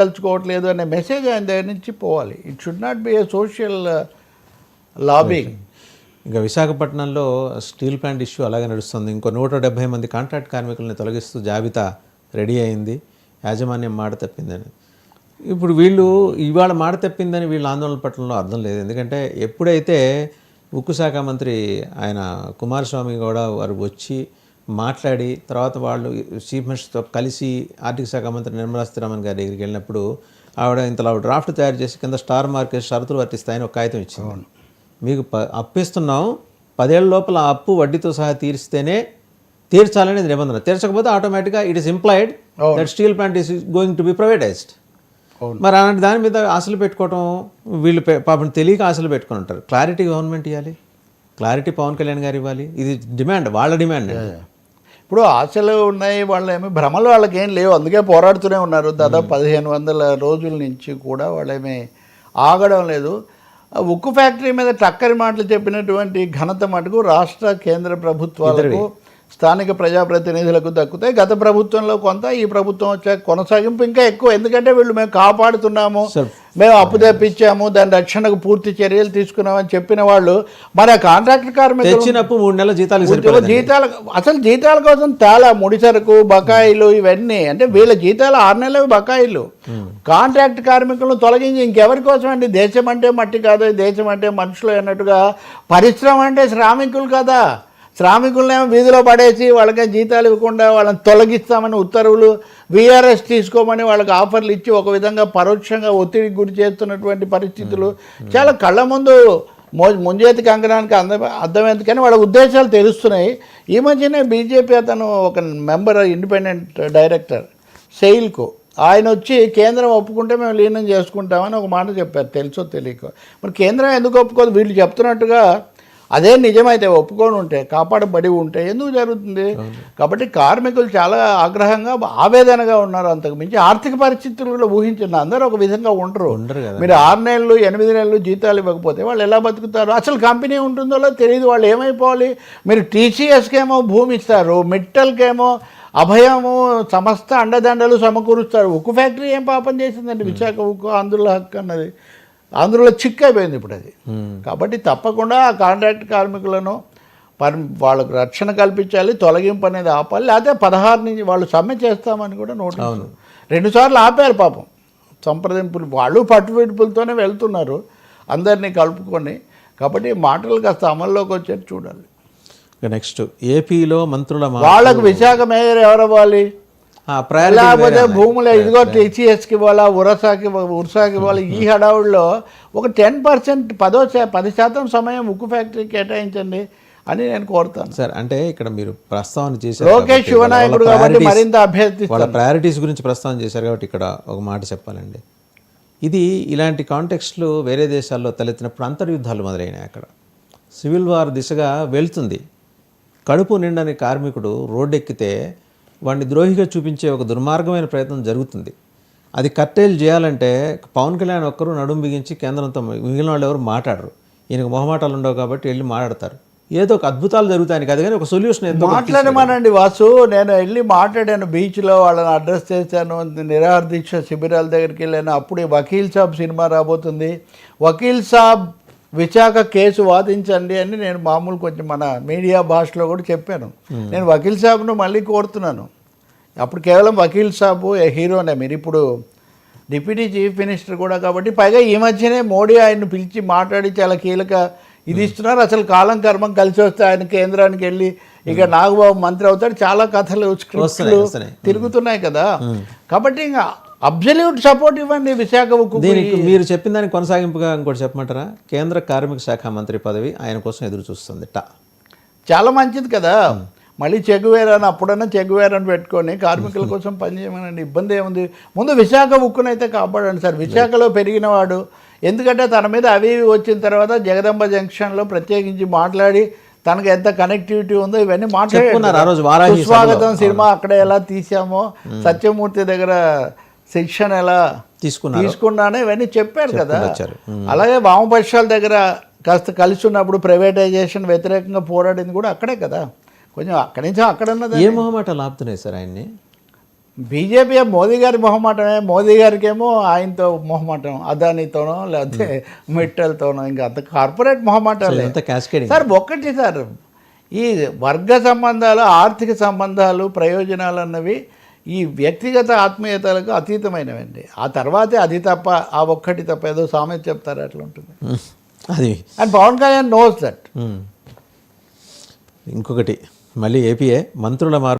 తలుచుకోవట్లేదు అనే మెసేజ్ ఆయన దగ్గర నుంచి పోవాలి. It should not be A social lobbying. ఇంకా విశాఖపట్నంలో స్టీల్ ప్లాంట్ ఇష్యూ అలాగే నడుస్తుంది. ఇంకో 170 మంది కాంట్రాక్ట్ కార్మికులను తొలగిస్తూ జాబితా రెడీ అయింది. యాజమాన్యం మాట తప్పిందని. ఇప్పుడు వీళ్ళు ఇవాళ మాట తప్పిందని వీళ్ళ ఆందోళన పట్టడంలో అర్థం లేదు. ఎందుకంటే ఎప్పుడైతే ఉక్కు శాఖ మంత్రి ఆయన కుమారస్వామి కూడా వారు వచ్చి మాట్లాడి తర్వాత వాళ్ళు చీఫ్ మినిస్టర్తో కలిసి ఆర్థిక శాఖ మంత్రి నిర్మలా సీతారామన్ గారి దగ్గరికి వెళ్ళినప్పుడు ఆవిడ ఇంతలో డ్రాఫ్ట్ తయారు చేసి కింద స్టార్ మార్కెట్ షరతులు వర్తిస్తాయని ఒక కాగితం ఇచ్చింది. మీకు అప్పిస్తున్నాం 10 ఏళ్ల లోపల ఆ అప్పు వడ్డీతో సహా తీర్చాలనేది నిబంధన. తీర్చకపోతే ఆటోమేటిక్గా it is implied that steel plant is going to be privatised. మరి అలాంటి దాని మీద ఆశలు పెట్టుకోవటం వీళ్ళు పాపం తెలియక ఆశలు పెట్టుకుని ఉంటారు. క్లారిటీ గవర్నమెంట్ ఇవ్వాలి, క్లారిటీ పవన్ కళ్యాణ్ గారు ఇవ్వాలి. ఇది డిమాండ్, వాళ్ళ డిమాండ్. ఇప్పుడు ఆశలు ఉన్నాయి, వాళ్ళు ఏమి భ్రమలు వాళ్ళకి ఏం లేవు, అందుకే పోరాడుతూనే ఉన్నారు. దాదాపు 1500 రోజుల నుంచి కూడా వాళ్ళేమీ ఆగడం లేదు. ఉక్కు ఫ్యాక్టరీ మీద టక్కరి మాటలు చెప్పినటువంటి ఘనత మటుకు రాష్ట్ర కేంద్ర ప్రభుత్వాలకు స్థానిక ప్రజాప్రతినిధులకు దక్కుతాయి. గత ప్రభుత్వంలో కొంత, ఈ ప్రభుత్వం వచ్చాక కొనసాగింపు ఇంకా ఎక్కువ. ఎందుకంటే వీళ్ళు మేము కాపాడుతున్నాము, మేము అప్పు తెప్పించాము, దాని రక్షణకు పూర్తి చర్యలు తీసుకున్నామని చెప్పిన వాళ్ళు మన కాంట్రాక్ట్ కార్మికులు 3 నెలల జీతాలు అసలు జీతాల కోసం చాలా ముడిసరుకు బకాయిలు ఇవన్నీ, అంటే వీళ్ళ జీతాలు 6 నెలల బకాయిలు. కాంట్రాక్ట్ కార్మికులను తొలగించి ఇంకెవరి కోసం అండి? దేశం అంటే మట్టి కాదు, దేశం అంటే మనుషులు అన్నట్టుగా పరిశ్రమ అంటే శ్రామికులు కదా. శ్రామికులనేమో వీధిలో పడేసి వాళ్ళకే జీతాలు ఇవ్వకుండా వాళ్ళని తొలగిస్తామని ఉత్తర్వులు, వీఆర్ఎస్ తీసుకోమని వాళ్ళకి ఆఫర్లు ఇచ్చి ఒక విధంగా పరోక్షంగా ఒత్తిడికి గురి చేస్తున్నటువంటి పరిస్థితులు చాలా కళ్ళ ముందు ముంజేతి కంకణానికి అర్థమైంది. కానీ వాళ్ళ ఉద్దేశాలు తెలుస్తున్నాయి. ఈ మధ్యనే బీజేపీ అతను ఒక మెంబర్, ఇండిపెండెంట్ డైరెక్టర్ సెయిల్కు, ఆయన వచ్చి కేంద్రం ఒప్పుకుంటే మేము లీనం చేసుకుంటామని ఒక మాట చెప్పారు, తెలుసో తెలియక. మరి కేంద్రం ఎందుకు ఒప్పుకోదు? వీళ్ళు చెప్తున్నట్టుగా అదే నిజమైతే ఒప్పుకొని ఉంటే, కాపాడబడి ఉంటే ఎందుకు జరుగుతుంది? కాబట్టి కార్మికులు చాలా ఆగ్రహంగా ఆవేదనగా ఉన్నారు. అంతకు మించి ఆర్థిక పరిస్థితులు కూడా ఊహించండి. అందరూ ఒక విధంగా ఉండరు. మీరు 6 నెలలు 8 నెలలు జీతాలు ఇవ్వకపోతే వాళ్ళు ఎలా బతుకుతారు? అసలు కంపెనీ ఉంటుందో తెలియదు, వాళ్ళు ఏమైపోవాలి? మీరు టీసీఎస్కేమో భూమి ఇస్తారు, మిట్టల్కేమో అభయము, సమస్త అండదండలు సమకూరుస్తారు. ఉక్కు ఫ్యాక్టరీ ఏం పాపం చేసిందండి? విశాఖ ఉక్కు ఆంధ్రుల హక్కు అన్నది ఆంధ్రలో చిక్ అయిపోయింది ఇప్పుడు అది. కాబట్టి తప్పకుండా ఆ కాంట్రాక్ట్ కార్మికులను వాళ్ళకు రక్షణ కల్పించాలి, తొలగింపు అనేది ఆపాలి. లేకపోతే 16 నుంచి వాళ్ళు సమ్మె చేస్తామని కూడా నోటీసు 2 సార్లు ఆపారు పాపం. సంప్రదింపులు వాళ్ళు పట్టుబిడుపులతోనే వెళ్తున్నారు అందరినీ కలుపుకొని. కాబట్టి మాటలు కాస్త అమల్లోకి వచ్చేది చూడాలి. నెక్స్ట్ ఏపీలో మంత్రుల వాళ్ళకు విశాఖ మేయర్ ఎవరు అవ్వాలి? లేకపోతే భూములు ఇదిగో టీసీఎస్కి ఇవ్వాలా, ఉరసాకి ఇవ్వాలి. ఈ హడావుల్లో ఒక 10%, 10% సమయం ఉక్కు ఫ్యాక్టరీ కేటాయించండి అని నేను కోరుతాను సార్. అంటే ఇక్కడ మీరు ప్రస్తావన చేశారు, లోకేష్ శివనాయకుడు కాబట్టి మరింత అభ్యర్థి వాళ్ళ ప్రయారిటీస్ గురించి ప్రస్తావన చేశారు కాబట్టి ఇక్కడ ఒక మాట చెప్పాలండి. ఇది ఇలాంటి కాంటెక్స్ట్లు వేరే దేశాల్లో తలెత్తినప్పుడు అంతర్యుద్ధాలు మొదలైనాయి. అక్కడ సివిల్ వార్ దిశగా వెళ్తుంది. కడుపు నిండని కార్మికుడు రోడ్డెక్కితే వాడిని ద్రోహిగా చూపించే ఒక దుర్మార్గమైన ప్రయత్నం జరుగుతుంది. అది కట్టేలు చేయాలంటే పవన్ కళ్యాణ్ ఒక్కరు నడుము బిగించి కేంద్రంతో, మిగిలిన వాళ్ళు ఎవరు మాట్లాడరు. ఈయనకు మొహమాటాలు ఉండవు కాబట్టి వెళ్ళి మాట్లాడతారు. ఏదో ఒక అద్భుతాలు జరుగుతాయని కాదు కానీ ఒక సొల్యూషన్ ఏదో మాట్లాడమనండి. వాసు, నేను వెళ్ళి మాట్లాడాను, బీచ్లో వాళ్ళని అడ్రస్ చేశాను, నిరాహార దీక్ష శిబిరాల దగ్గరికి వెళ్ళాను. అప్పుడు వకీల్ సాబ్ సినిమా రాబోతుంది, వకీల్ సాబ్ విశాఖ కేసు వాదించండి అని నేను మామూలు కొంచెం మన మీడియా భాషలో కూడా చెప్పాను. నేను వకీల్ సాబ్ను మళ్ళీ కోరుతున్నాను. అప్పుడు కేవలం వకీల్ సాబు హీరోనే, మీరు ఇప్పుడు డిప్యూటీ చీఫ్ మినిస్టర్ కూడా కాబట్టి. పైగా ఈ మధ్యనే మోడీ ఆయన్ని పిలిచి మాట్లాడి చాలా కీలక ఇది ఇస్తున్నారు. అసలు కాలం కర్మం కలిసి వస్తే ఆయన కేంద్రానికి వెళ్ళి ఇక నాగబాబు మంత్రి అవుతాడు. చాలా కథలు స్క్రిప్ట్లు తిరుగుతున్నాయి కదా. కాబట్టి ఇంకా అబ్సల్యూట్ సపోర్ట్ ఇవ్వండి విశాఖ ఉక్కు. దీనికి మీరు చెప్పిన దానికి కొనసాగింపుగా ఇంకోటి చెప్పమంటారా? కేంద్ర కార్మిక శాఖ మంత్రి పదవి ఆయన కోసం ఎదురు చూస్తుంది. చాలా మంచిది కదా. మళ్ళీ చెగువేరాని అప్పుడన్నా చెగువేరాని పెట్టుకొని కార్మికుల కోసం పనిచేయమనండి, ఇబ్బంది ఏముంది? ముందు విశాఖ ఉక్కునైతే కాపాడండి సార్. విశాఖలో పెరిగినవాడు, ఎందుకంటే తన మీద అవి వచ్చిన తర్వాత జగదంబ జంక్షన్లో ప్రత్యేకించి మాట్లాడి తనకు ఎంత కనెక్టివిటీ ఉందో ఇవన్నీ మాట్లాడుతున్నారు. సుస్వాగతం సినిమా అక్కడ ఎలా తీసామో, సత్యమూర్తి దగ్గర శిక్షణ ఎలా తీసుకున్నానో ఇవన్నీ చెప్పారు కదా. అలాగే వామపక్షాల దగ్గర కాస్త కలిసి ఉన్నప్పుడు ప్రైవేటైజేషన్ వ్యతిరేకంగా పోరాడింది కూడా అక్కడే కదా. కొంచెం అక్కడి నుంచి అక్కడన్నది ఏ మొహమాట లాపుతున్నాయి సార్ ఆయన్ని? బీజేపీ మోదీ గారి మొహమాటమే, మోదీ గారికి ఏమో ఆయనతో మొహమాటం, అదానితోనో లేకపోతే మిట్టల్తోనో, ఇంకా అంత కార్పొరేట్ మొహమాటాలే. అంత క్యాస్కేడింగ్. సార్ ఒక్కటి సార్, ఈ వర్గ సంబంధాలు, ఆర్థిక సంబంధాలు, ప్రయోజనాలు అన్నవి ఈ వ్యక్తిగత ఆత్మీయతలకు అతీతమైనవండి. ఆ తర్వాతే అది తప్ప, ఆ ఒక్కటి తప్ప, ఏదో సామెత చెప్తారు అట్లా ఉంటుంది. అది and Pawan Kalyan knows that. ఇంకొకటి మళ్ళీ ఏపీఏ మంత్రుల మార్పు